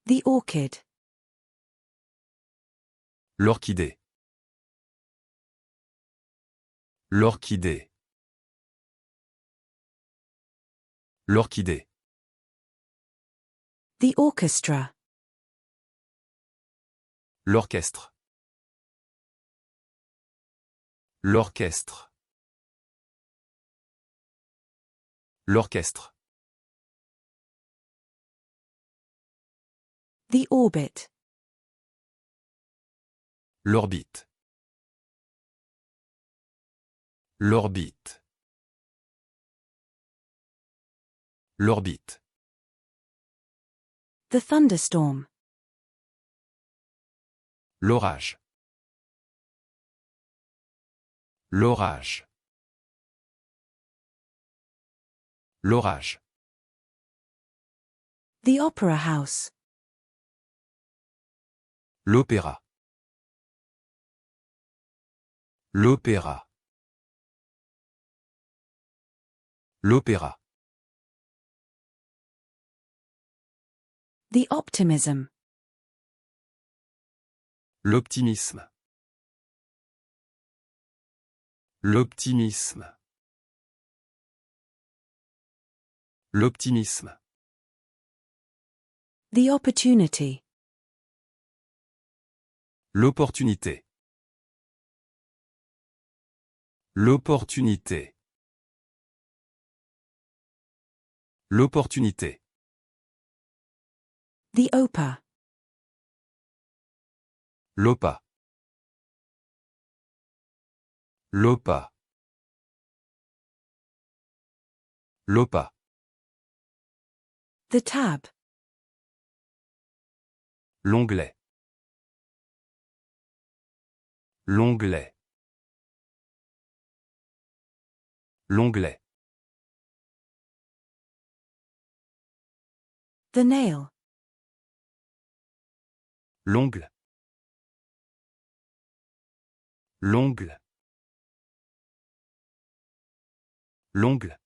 The orchid. L'orchidée. L'orchidée. L'orchidée. The orchestra. L'orchestre. L'orchestre. L'orchestre. The orbit. L'orbite. L'orbite. L'orbite. The thunderstorm. L'orage. L'orage. L'orage. The opera house. L'opéra. L'opéra. L'opéra. The optimism. L'optimisme. L'optimisme. L'optimisme. The opportunity. L'opportunité. L'opportunité. L'opportunité. The opa. L'OPA. L'OPA. L'OPA. The tab. L'onglet. L'onglet. L'onglet. The nail. L'ongle. L'ongle. L'ongle.